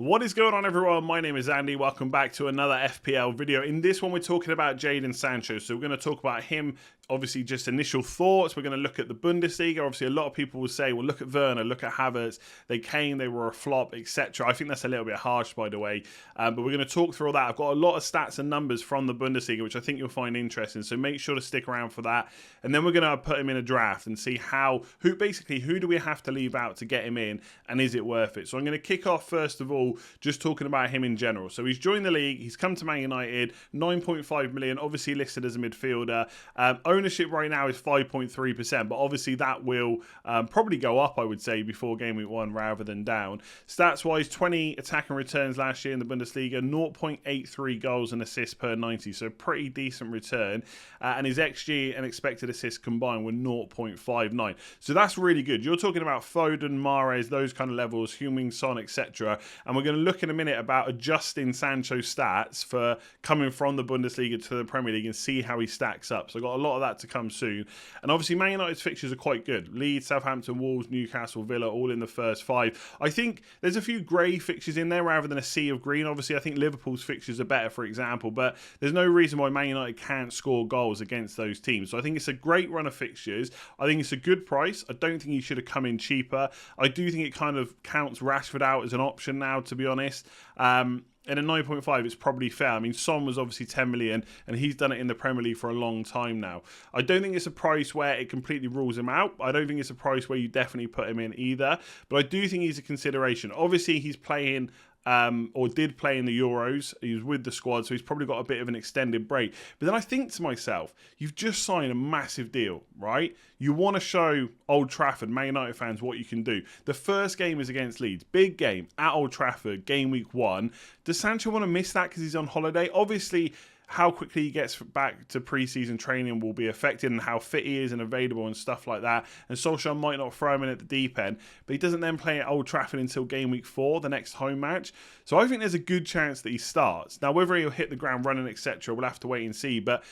What is going on, everyone? My name is Andy. Welcome back to another FPL video. In this one, we're talking about Jadon Sancho. So we're going to talk about him, obviously just initial thoughts. We're going to look at the Bundesliga. Obviously, a lot of people will say, well, look at Werner, look at Havertz. They came, they were a flop, etc. I think that's a little bit harsh, by the way. But we're going to talk through all that. I've got a lot of stats and numbers from the Bundesliga, which I think you'll find interesting. So make sure to stick around for that. And then we're going to put him in a draft and see who do we have to leave out to get him in, and is it worth it? So I'm going to kick off, first of all, just talking about him in general. So he's joined the league, he's come to Man United, 9.5 million, obviously listed as a midfielder. Ownership right now is 5.3%, but obviously that will probably go up, I would say, before game week 1 rather than down. Stats-wise, 20 attacking returns last year in the Bundesliga, 0.83 goals and assists per 90, so pretty decent return. And his XG and expected assists combined were 0.59. So that's really good. You're talking about Foden, Mahrez, those kind of levels, Heung-min Son, etc. And we're going to look in a minute about adjusting Sancho's stats for coming from the Bundesliga to the Premier League and see how he stacks up. So I've got a lot of that to come soon. And obviously Man United's fixtures are quite good. Leeds, Southampton, Wolves, Newcastle, Villa, all in the first 5. I think there's a few grey fixtures in there rather than a sea of green. Obviously I think Liverpool's fixtures are better, for example, but there's no reason why Man United can't score goals against those teams. So I think it's a great run of fixtures. I think it's a good price. I don't think he should have come in cheaper. I do think it kind of counts Rashford out as an option now, to be honest. And at 9.5, it's probably fair. I mean, Son was obviously 10 million, and he's done it in the Premier League for a long time now. I don't think it's a price where it completely rules him out. I don't think it's a price where you definitely put him in either. But I do think he's a consideration. Obviously, he's playing... or did play in the Euros. He was with the squad, so he's probably got a bit of an extended break. But then I think to myself, you've just signed a massive deal, right? You want to show Old Trafford, Man United fans, what you can do. The first game is against Leeds. Big game at Old Trafford, game week 1. Does Sancho want to miss that because he's on holiday? Obviously, how quickly he gets back to pre-season training will be affected, and how fit he is and available and stuff like that. And Solskjaer might not throw him in at the deep end, but he doesn't then play at Old Trafford until game week 4, the next home match. So I think there's a good chance that he starts. Now, whether he'll hit the ground running, etc., we'll have to wait and see. But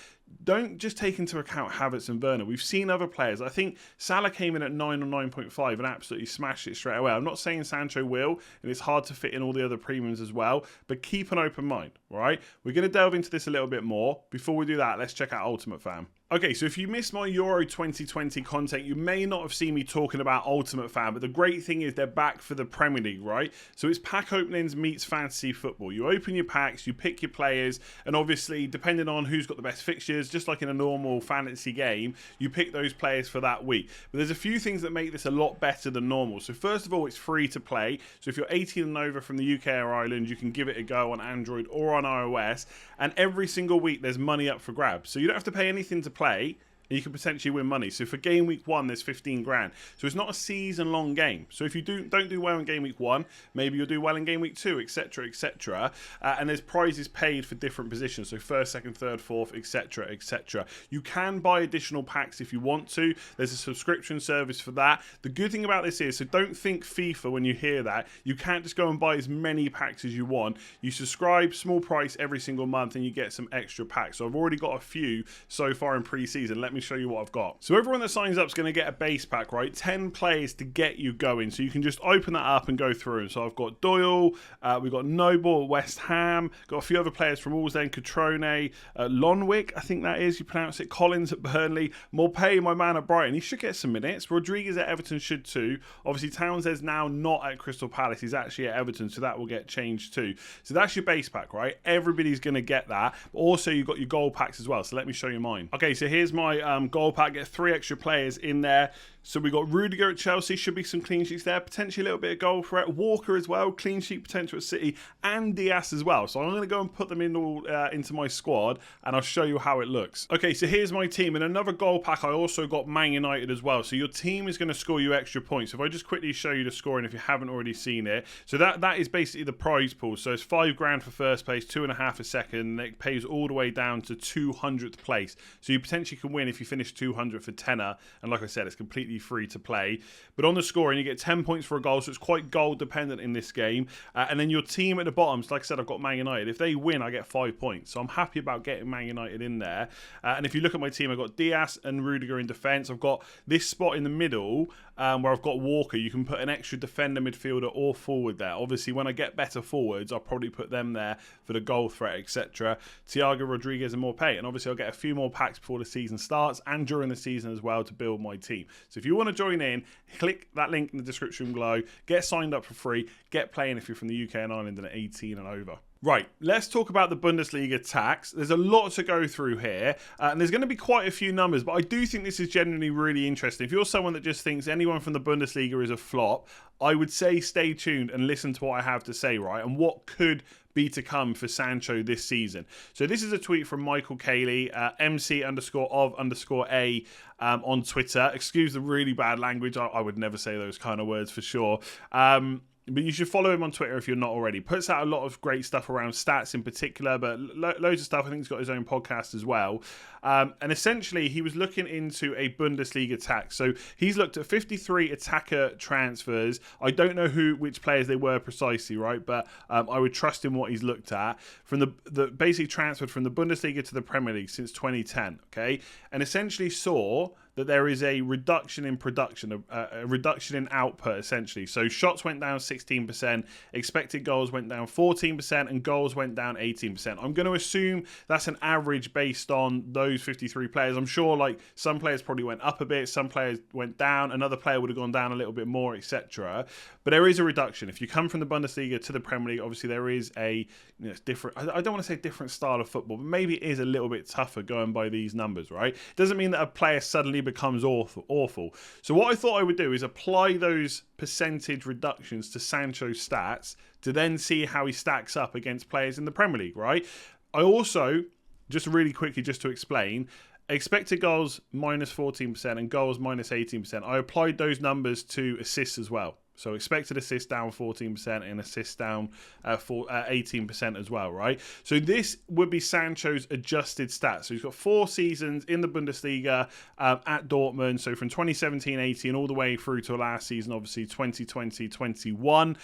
don't just take into account Havertz and Werner. We've seen other players. I think Salah came in at 9 or 9.5 and absolutely smashed it straight away. I'm not saying Sancho will, and it's hard to fit in all the other premiums as well, but keep an open mind, right? We're going to delve into this a little bit more. Before we do that, let's check out Ultimate Fan. Okay, so if you missed my Euro 2020 content, you may not have seen me talking about Ultimate Fan, but the great thing is they're back for the Premier League, right? So it's pack openings meets fantasy football. You open your packs, you pick your players, and obviously, depending on who's got the best fixtures, just like in a normal fantasy game, you pick those players for that week. But there's a few things that make this a lot better than normal. So first of all, it's free to play. So if you're 18 and over from the UK or Ireland, you can give it a go on Android or on iOS. And every single week, there's money up for grabs. So you don't have to pay anything to play, and you can potentially win money. So for game week 1, there's 15 grand. So it's not a season-long game. So if you don't do well in game week 1, maybe you'll do well in game week 2, etc., etc. And there's prizes paid for different positions. So first, second, third, fourth, etc., etc. You can buy additional packs if you want to. There's a subscription service for that. The good thing about this is, so don't think FIFA when you hear that. You can't just go and buy as many packs as you want. You subscribe, small price every single month, and you get some extra packs. So I've already got a few so far in pre-season. Let me show you what I've got. So everyone that signs up is going to get a base pack, right? 10 players to get you going. So you can just open that up and go through. So I've got Doyle, we've got Noble at West Ham, got a few other players from Allsden, Catrone, Lonwick, I think that is, you pronounce it, Collins at Burnley, Morpay, my man at Brighton. He should get some minutes. Rodriguez at Everton should too. Obviously Townsend's now not at Crystal Palace. He's actually at Everton, so that will get changed too. So that's your base pack, right? Everybody's going to get that. But also you've got your gold packs as well. So let me show you mine. Okay, so here's my goal pack. Get 3 extra players in there. So we got Rudiger at Chelsea, should be some clean sheets there, potentially a little bit of goal threat. Walker as well, clean sheet potential at City, and Diaz as well. So I'm going to go and put them in all into my squad, and I'll show you how it looks. Okay, so here's my team. In another goal pack, I also got Man United as well. So your team is going to score you extra points. If I just quickly show you the scoring, if you haven't already seen it. So that is basically the prize pool. So it's 5 grand for first place, 2.5 for second, and it pays all the way down to 200th place. So you potentially can win if you finish 200 for tenner. And like I said, it's completely free to play. But on the scoring, you get 10 points for a goal, so it's quite goal dependent in this game. And then your team at the bottom, so like I said, I've got Man United. If they win, I get 5 points. So I'm happy about getting Man United in there. And if you look at my team, I've got Diaz and Rudiger in defence. I've got this spot in the middle where I've got Walker, you can put an extra defender, midfielder or forward there. Obviously, when I get better forwards, I'll probably put them there for the goal threat, etc. Thiago, Rodriguez and more pay. And obviously, I'll get a few more packs before the season starts and during the season as well to build my team. So if you want to join in, click that link in the description below. Get signed up for free. Get playing if you're from the UK and Ireland and 18 and over. Right, let's talk about the Bundesliga Tax. There's a lot to go through here, and there's going to be quite a few numbers, but I do think this is genuinely really interesting. If you're someone that just thinks anyone from the Bundesliga is a flop, I would say stay tuned and listen to what I have to say, right, and what could be to come for Sancho this season. So this is a tweet from Michael Cayley, MC_of_A on Twitter. Excuse the really bad language. I would never say those kind of words for sure. But you should follow him on Twitter if you're not already. Puts out a lot of great stuff around stats in particular, but loads of stuff. I think he's got his own podcast as well. And essentially, he was looking into a Bundesliga tax. So he's looked at 53 attacker transfers. I don't know which players they were precisely, right? But I would trust in what he's looked at. From the basically transferred from the Bundesliga to the Premier League since 2010, okay? And essentially saw that there is a reduction in production, a reduction in output, essentially. So shots went down 16%, expected goals went down 14%, and goals went down 18%. I'm going to assume that's an average based on those 53 players. I'm sure like some players probably went up a bit, some players went down, another player would have gone down a little bit more, etc. But there is a reduction. If you come from the Bundesliga to the Premier League, obviously there is a different, I don't want to say different style of football, but maybe it is a little bit tougher going by these numbers, right? Doesn't mean that a player suddenly becomes awful. So what I thought I would do is apply those percentage reductions to Sancho's stats to then see how he stacks up against players in the Premier League, right? I also, just really quickly, just to explain, expected goals minus 14% and goals minus 18%. I applied those numbers to assists as well. So expected assists down 14% and assists down 18% as well, right? So this would be Sancho's adjusted stats. So he's got 4 seasons in the Bundesliga at Dortmund. So from 2017-18 all the way through to last season, obviously 2020-21.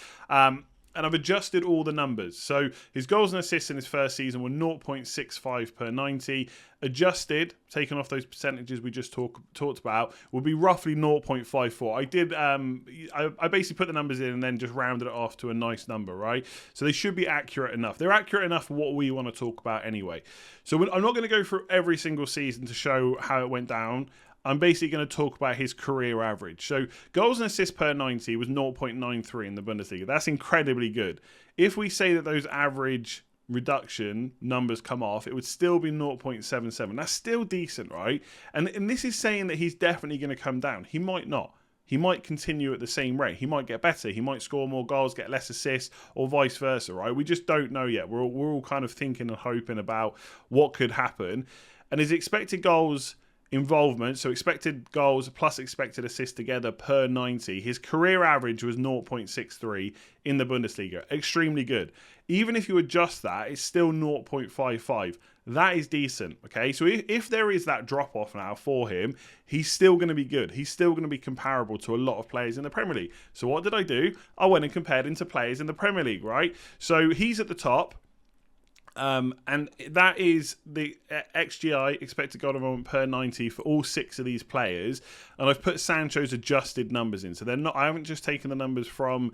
And I've adjusted all the numbers. So his goals and assists in his first season were 0.65 per 90. Adjusted, taking off those percentages we just talked about, would be roughly 0.54. I did, I basically put the numbers in and then just rounded it off to a nice number, right? So they should be accurate enough. They're accurate enough for what we want to talk about anyway. So I'm not going to go through every single season to show how it went down. I'm basically going to talk about his career average. So goals and assists per 90 was 0.93 in the Bundesliga. That's incredibly good. If we say that those average reduction numbers come off, it would still be 0.77. That's still decent, right? And this is saying that he's definitely going to come down. He might not. He might continue at the same rate. He might get better. He might score more goals, get less assists, or vice versa, right? We just don't know yet. We're all kind of thinking and hoping about what could happen. And his expected goals involvement, so expected goals plus expected assists together per 90, his career average was 0.63 in the Bundesliga. Extremely good. Even if you adjust that, it's still 0.55. That is decent, okay? So if there is that drop-off now for him, he's still going to be good. He's still going to be comparable to a lot of players in the Premier League. So what did I do? I went and compared him to players in the Premier League, right? So he's at the top. And that is the XGI, expected goal involvement per 90 for all 6 of these players. And I've put Sancho's adjusted numbers in. So they're not, I haven't just taken the numbers from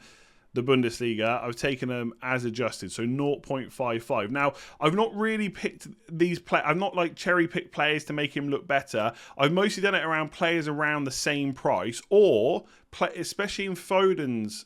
the Bundesliga, I've taken them as adjusted, so 0.55. Now, I've not really picked these I've not like cherry picked players to make him look better. I've mostly done it around players around the same price, or especially in Foden's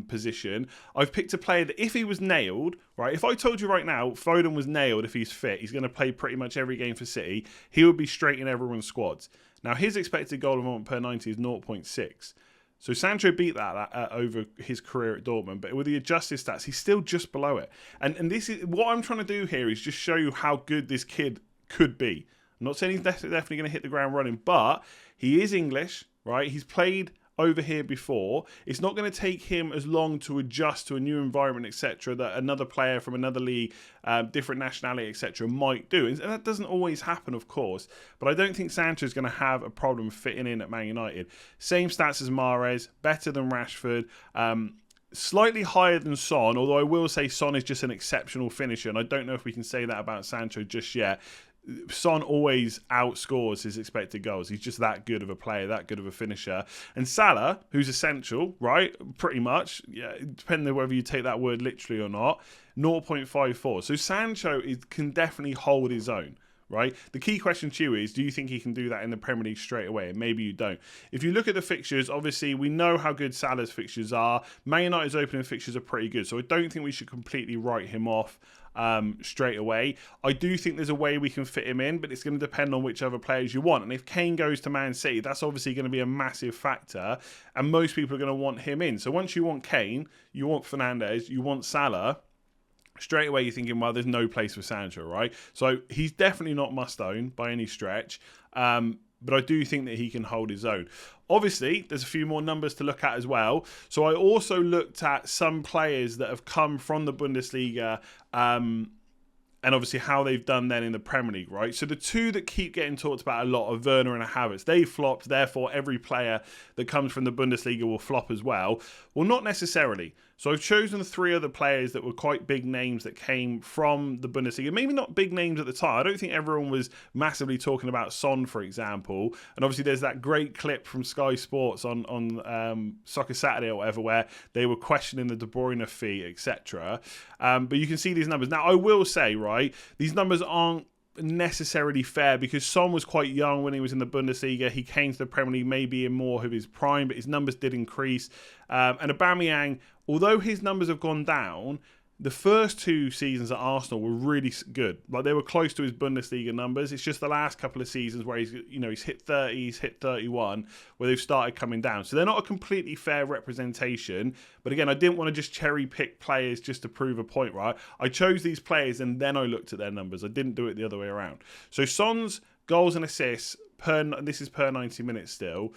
position, I've picked a player that if he was nailed, right, if I told you right now Foden was nailed, if he's fit, he's going to play pretty much every game for City, he would be straight in everyone's squads. Now, his expected goal involvement per 90 is 0.6. So Sancho beat that over his career at Dortmund, but with the adjusted stats, he's still just below it. And this is what I'm trying to do here is just show you how good this kid could be. I'm not saying he's definitely going to hit the ground running, but he is English, right? He's played over here before. It's not going to take him as long to adjust to a new environment, etc., that another player from another league, different nationality, etc., might do. And that doesn't always happen, of course, but I don't think Sancho's going to have a problem fitting in at Man United. Same stats as Mahrez, better than Rashford, slightly higher than Son, although I will say Son is just an exceptional finisher, and I don't know if we can say that about Sancho just yet. Son always outscores his expected goals. He's just that good of a player, that good of a finisher. And Salah, who's essential, right? Pretty much, yeah, depending on whether you take that word literally or not, 0.54. So Sancho can definitely hold his own. Right. The key question to you is, do you think he can do that in the Premier League straight away? And maybe you don't. If you look at the fixtures, obviously we know how good Salah's fixtures are. Man United's opening fixtures are pretty good, so I don't think we should completely write him off straight away. I do think there's a way we can fit him in, but it's going to depend on which other players you want. And if Kane goes to Man City, that's obviously going to be a massive factor, and most people are going to want him in. So once you want Kane, you want Fernandes, you want Salah, straight away you're thinking, well, there's no place for Sancho, right? So he's definitely not must-own by any stretch, but I do think that he can hold his own. Obviously, there's a few more numbers to look at as well. So I also looked at some players that have come from the Bundesliga, and obviously how they've done then in the Premier League, right? So the two that keep getting talked about a lot are Werner and Havertz. They flopped, therefore every player that comes from the Bundesliga will flop as well. Well, not necessarily. So I've chosen 3 other players that were quite big names that came from the Bundesliga. Maybe not big names at the time. I don't think everyone was massively talking about Son, for example. And obviously there's that great clip from Sky Sports on Soccer Saturday or whatever, where they were questioning the De Bruyne fee, etc. But you can see these numbers. Now, I will say, right, these numbers aren't necessarily fair because Son was quite young when he was in the Bundesliga. He came to the Premier League maybe in more of his prime, but his numbers did increase. And Aubameyang, although his numbers have gone down, the first 2 seasons at Arsenal were really good. Like, they were close to his Bundesliga numbers. It's just the last couple of seasons where he's hit 30, he's hit 31, where they've started coming down. So they're not a completely fair representation. But again, I didn't want to just cherry pick players just to prove a point, right? I chose these players and then I looked at their numbers. I didn't do it the other way around. So Son's goals and assists this is per 90 minutes still,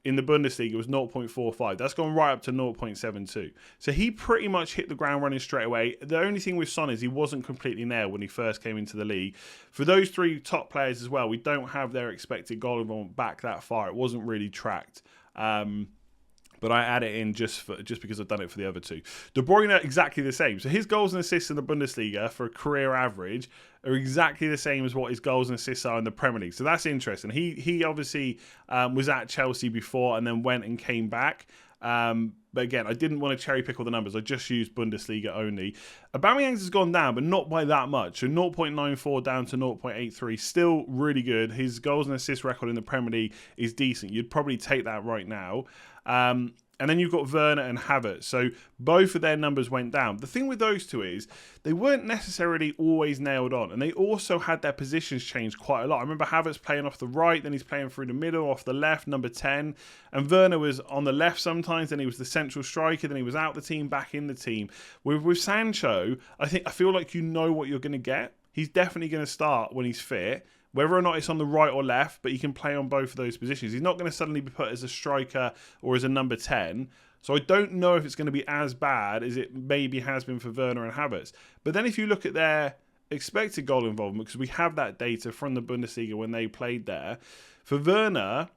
in the Bundesliga was 0.45. That's gone right up to 0.72. So he pretty much hit the ground running straight away. The only thing with Son is he wasn't completely nailed when he first came into the league. For those 3 top players as well, we don't have their expected goal involvement back that far. It wasn't really tracked. But I add it in just because I've done it for the other 2. De Bruyne, exactly the same. So his goals and assists in the Bundesliga for a career average are exactly the same as what his goals and assists are in the Premier League. So that's interesting. He obviously was at Chelsea before and then went and came back. But again, I didn't want to cherry pick all the numbers. I just used Bundesliga only. Aubameyang's has gone down, but not by that much. So 0.94 down to 0.83. Still really good. His goals and assist record in the Premier League is decent. You'd probably take that right now. And then you've got Werner and Havertz. So both of their numbers went down. The thing with those 2 is they weren't necessarily always nailed on. And they also had their positions changed quite a lot. I remember Havertz playing off the right, then he's playing through the middle, off the left, number 10. And Werner was on the left sometimes, then he was the central striker, then he was out the team, back in the team. With Sancho, I feel like you know what you're going to get. He's definitely going to start when he's fit. Whether or not it's on the right or left, but he can play on both of those positions. He's not going to suddenly be put as a striker or as a number 10. So I don't know if it's going to be as bad as it maybe has been for Werner and Havertz. But then if you look at their expected goal involvement, because we have that data from the Bundesliga when they played there, for Werner,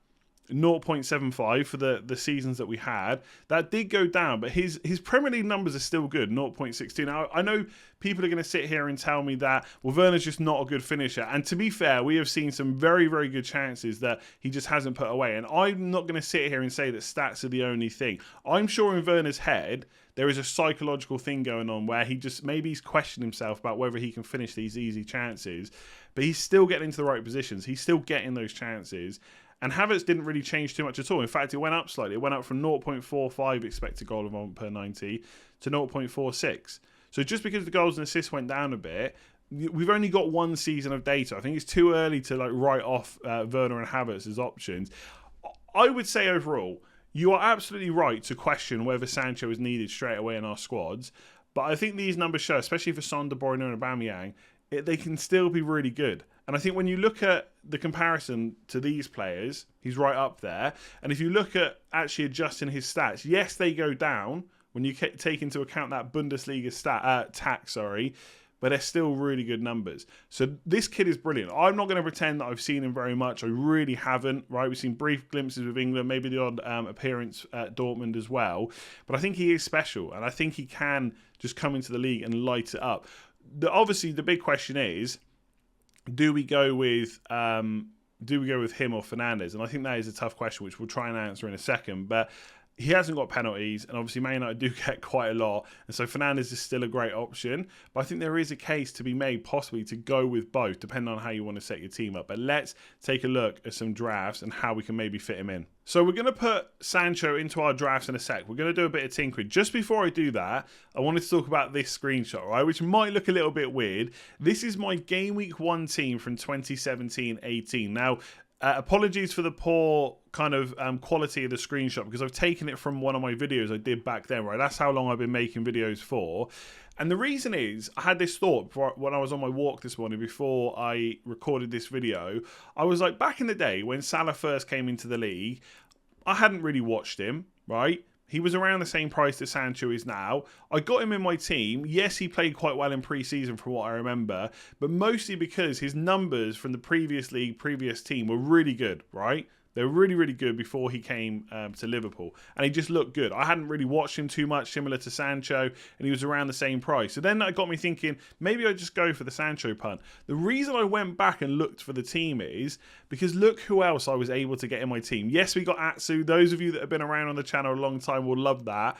0.75 for the seasons that we had. That did go down, but his Premier League numbers are still good, 0.62. Now, I know people are going to sit here and tell me that, well, Werner's just not a good finisher. And to be fair, we have seen some very, very good chances that he just hasn't put away. And I'm not going to sit here and say that stats are the only thing. I'm sure in Werner's head, there is a psychological thing going on where maybe he's questioned himself about whether he can finish these easy chances, but he's still getting into the right positions. He's still getting those chances. And Havertz didn't really change too much at all. In fact, it went up slightly. It went up from 0.45 expected goal involvement per 90 to 0.46. So just because the goals and assists went down a bit, we've only got 1 season of data. I think it's too early to write off Werner and Havertz as options. I would say overall, you are absolutely right to question whether Sancho is needed straight away in our squads. But I think these numbers show, especially for Son, De Bruyne and Aubameyang, they can still be really good. And I think when you look at the comparison to these players, he's right up there. And if you look at actually adjusting his stats, yes, they go down when you take into account that Bundesliga tax, but they're still really good numbers. So this kid is brilliant. I'm not going to pretend that I've seen him very much. I really haven't, right? We've seen brief glimpses of England, maybe the odd appearance at Dortmund as well. But I think he is special, and I think he can just come into the league and light it up. Obviously, the big question is do we go with him or Fernandes? And I think that is a tough question, which we'll try and answer in a second. But he hasn't got penalties, and obviously Man United do get quite a lot, and so Fernandes is still a great option. But I think there is a case to be made possibly to go with both, depending on how you want to set your team up. But let's take a look at some drafts and how we can maybe fit him in. So we're going to put Sancho into our drafts in a sec. We're going to do a bit of tinkering. Just before I do that, I wanted to talk about this screenshot, right, which might look a little bit weird. This is my Game Week 1 team from 2017-18. Now, apologies for the poor kind of quality of the screenshot, because I've taken it from one of my videos I did back then, right? That's how long I've been making videos for. And the reason is, I had this thought when I was on my walk this morning before I recorded this video. I was like, back in the day when Salah first came into the league, I hadn't really watched him, right? He was around the same price that Sancho is now. I got him in my team. Yes, he played quite well in pre-season from what I remember, but mostly because his numbers from the previous league, previous team were really good, right? They were really, really good before he came to Liverpool. And he just looked good. I hadn't really watched him too much, similar to Sancho, and he was around the same price. So then that got me thinking, maybe I just go for the Sancho punt. The reason I went back and looked for the team is because look who else I was able to get in my team. Yes, we got Atsu. Those of you that have been around on the channel a long time will love that.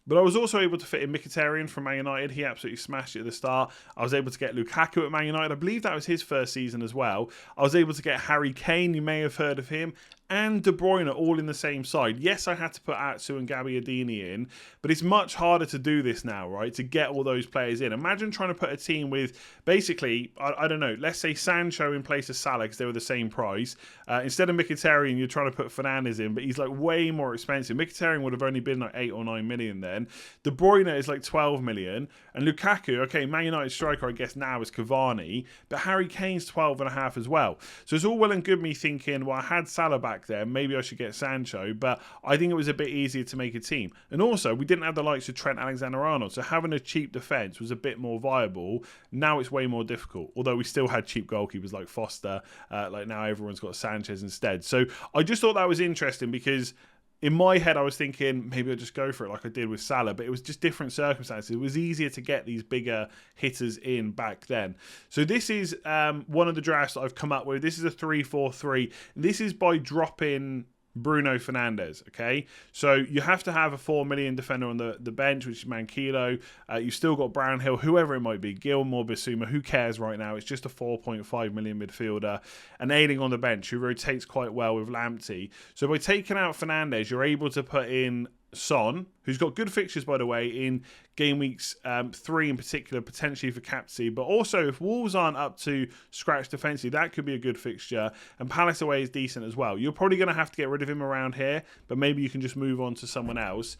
But I was also able to fit in Mkhitaryan from Man United. He absolutely smashed it at the start. I was able to get Lukaku at Man United. I believe that was his first season as well. I was able to get Harry Kane. You may have heard of him. And De Bruyne all in the same side. Yes, I had to put Atsu and Gabbiadini in, but it's much harder to do this now, right? To get all those players in. Imagine trying to put a team with, basically, I don't know, let's say Sancho in place of Salah because they were the same price. Instead of Mkhitaryan, you're trying to put Fernandes in, but he's like way more expensive. Mkhitaryan would have only been like 8 or 9 million then. De Bruyne is like 12 million. And Lukaku, okay, Man United striker, I guess now is Cavani, but Harry Kane's 12.5 as well. So it's all well and good me thinking, well, I had Salah back there, maybe I should get Sancho, but I think it was a bit easier to make a team. And also, we didn't have the likes of Trent Alexander-Arnold, so having a cheap defence was a bit more viable. Now it's way more difficult, although we still had cheap goalkeepers like Foster, like now everyone's got Sanchez instead. So I just thought that was interesting because in my head, I was thinking maybe I'll just go for it like I did with Salah, but it was just different circumstances. It was easier to get these bigger hitters in back then. So this is one of the drafts that I've come up with. This is a 3-4-3. This is by dropping Bruno Fernandes, okay? So you have to have a 4 million defender on the bench, which is Manquillo. You've still got Brownhill, whoever it might be, Gilmore, Bissouma, who cares right now? It's just a 4.5 million midfielder. And Ayling on the bench, who rotates quite well with Lamptey. So by taking out Fernandes, you're able to put in Son, who's got good fixtures, by the way, in game weeks 3 in particular, potentially for captaincy. But also, if Wolves aren't up to scratch defensively, that could be a good fixture. And Palace away is decent as well. You're probably going to have to get rid of him around here, but maybe you can just move on to someone else.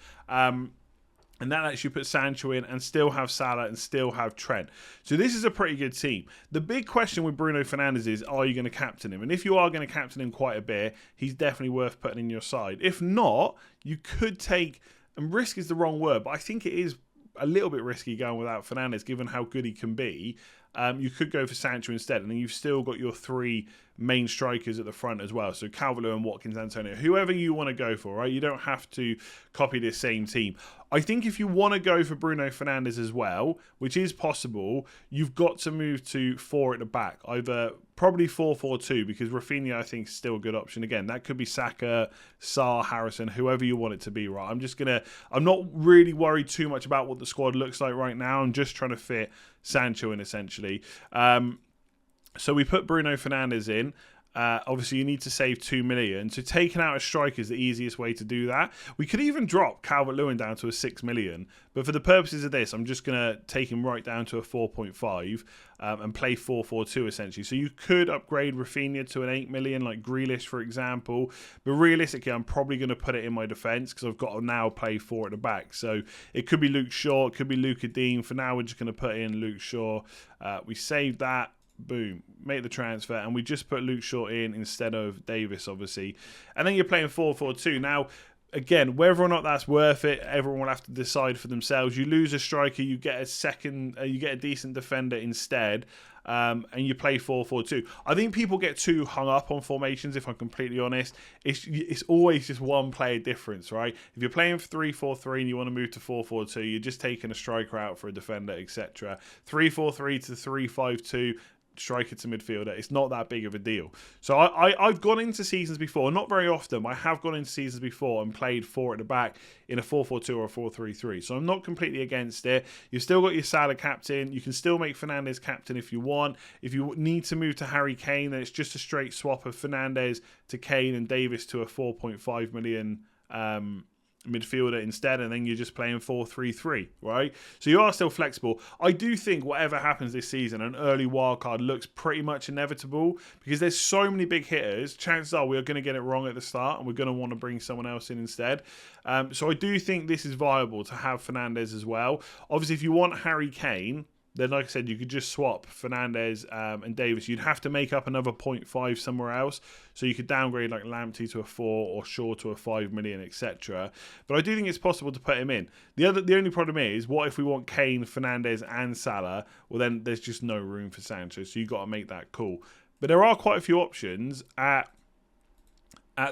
And that lets you put Sancho in and still have Salah and still have Trent. So this is a pretty good team. The big question with Bruno Fernandes is, are you going to captain him? And if you are going to captain him quite a bit, he's definitely worth putting in your side. If not, you could take, and risk is the wrong word, but I think it is a little bit risky going without Fernandes, given how good he can be. You could go for Sancho instead, and then you've still got your 3 main strikers at the front as well. So Calvert-Lewin, Watkins, Antonio, whoever you want to go for, right? You don't have to copy this same team. I think if you want to go for Bruno Fernandes as well, which is possible, you've got to move to 4 at the back. Either probably 4-4-2, because Rafinha, I think, is still a good option. Again, that could be Saka, Sarr, Harrison, whoever you want it to be, right? I'm not really worried too much about what the squad looks like right now. I'm just trying to fit Sancho in, essentially. So we put Bruno Fernandes in. Obviously, you need to save 2 million. So taking out a striker is the easiest way to do that. We could even drop Calvert-Lewin down to a 6 million. But for the purposes of this, I'm just going to take him right down to a 4.5 and play 4-4-2 essentially. So you could upgrade Rafinha to an 8 million, like Grealish, for example. But realistically, I'm probably going to put it in my defence because I've got to now play 4 at the back. So it could be Luke Shaw, it could be Luca Dean. For now, we're just going to put in Luke Shaw. We save that. Boom, make the transfer, and we just put Luke Shaw in instead of Davis, obviously. And then you're playing 4-4-2. Now, again, whether or not that's worth it, everyone will have to decide for themselves. You lose a striker, you get a decent defender instead, and you play 4-4-2. I think people get too hung up on formations, if I'm completely honest. It's always just one player difference, right? If you're playing 3-4-3 and you want to move to 4-4-2, you're just taking a striker out for a defender, etc. 3-4-3 to 3-5-2. striker to midfielder. It's not that big of a deal. So I've gone into seasons before, not very often, but I have gone into seasons before and played 4 at the back in a 4-4-2 or a 4-3-3. So I'm not completely against it. You've still got your Salah captain. You can still make Fernandes captain if you want. If you need to move to Harry Kane, then it's just a straight swap of Fernandes to Kane and Davis to a 4.5 million midfielder instead, and then you're just playing 4-3-3, right? So you are still flexible. I do think whatever happens this season, an early wildcard looks pretty much inevitable because there's so many big hitters. Chances are we're going to get it wrong at the start and we're going to want to bring someone else in instead. So I do think this is viable to have Fernandes as well. Obviously, if you want Harry Kane, then, like I said, you could just swap Fernandes and Davis. You'd have to make up another 0.5 somewhere else. So you could downgrade like Lamptey to a 4 or Shaw to a 5 million, etc. But I do think it's possible to put him in. The only problem is, what if we want Kane, Fernandes and Salah? Well, then there's just no room for Sancho. So you've got to make that call. But there are quite a few options at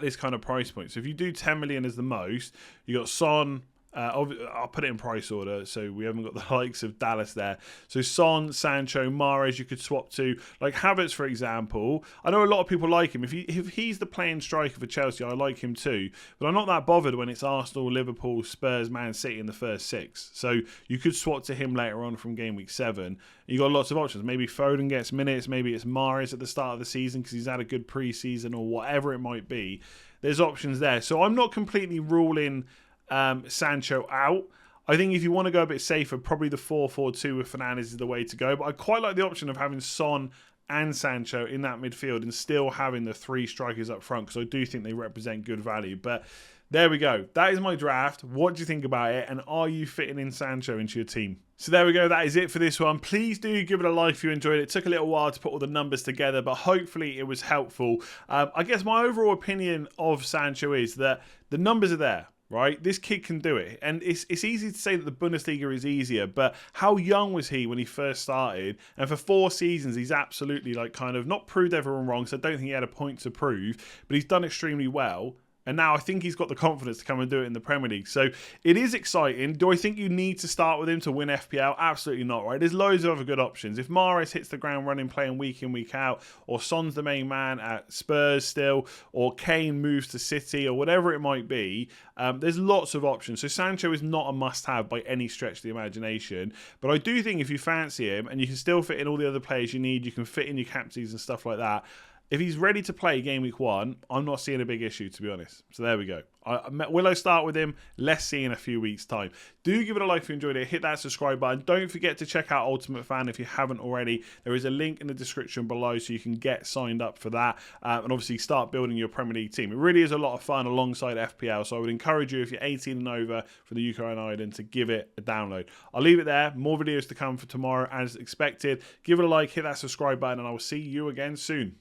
this kind of price point. So if you do 10 million as the most, you got Son. I'll put it in price order, so we haven't got the likes of Dallas there. So Son, Sancho, Mahrez, you could swap to. Like Havertz, for example. I know a lot of people like him. If he's the playing striker for Chelsea, I like him too. But I'm not that bothered when it's Arsenal, Liverpool, Spurs, Man City in the first 6. So you could swap to him later on from game week 7. You got lots of options. Maybe Foden gets minutes. Maybe it's Mahrez at the start of the season because he's had a good pre-season or whatever it might be. There's options there. So I'm not completely ruling Sancho out. I think if you want to go a bit safer, probably the 4-4-2 with Fernandes is the way to go. But I quite like the option of having Son and Sancho in that midfield and still having the 3 strikers up front because I do think they represent good value. But there we go. That is my draft. What do you think about it? And are you fitting in Sancho into your team? So there we go. That is it for this one. Please do give it a like if you enjoyed it. It took a little while to put all the numbers together, but hopefully it was helpful. I guess my overall opinion of Sancho is that the numbers are there. Right, this kid can do it, and it's easy to say that the Bundesliga is easier, but how young was he when he first started? And for 4 seasons, he's absolutely kind of not proved everyone wrong. So I don't think he had a point to prove, but he's done extremely well. And now I think he's got the confidence to come and do it in the Premier League. So it is exciting. Do I think you need to start with him to win FPL? Absolutely not, right? There's loads of other good options. If Mahrez hits the ground running, playing week in, week out, or Son's the main man at Spurs still, or Kane moves to City, or whatever it might be, there's lots of options. So Sancho is not a must-have by any stretch of the imagination. But I do think if you fancy him, and you can still fit in all the other players you need, you can fit in your captains and stuff like that, if he's ready to play game week 1, I'm not seeing a big issue, to be honest. So there we go. Will I start with him? Let's see in a few weeks' time. Do give it a like if you enjoyed it. Hit that subscribe button. Don't forget to check out Ultimate Fan if you haven't already. There is a link in the description below so you can get signed up for that and obviously start building your Premier League team. It really is a lot of fun alongside FPL, so I would encourage you, if you're 18 and over for the UK and Ireland, to give it a download. I'll leave it there. More videos to come for tomorrow as expected. Give it a like, hit that subscribe button, and I will see you again soon.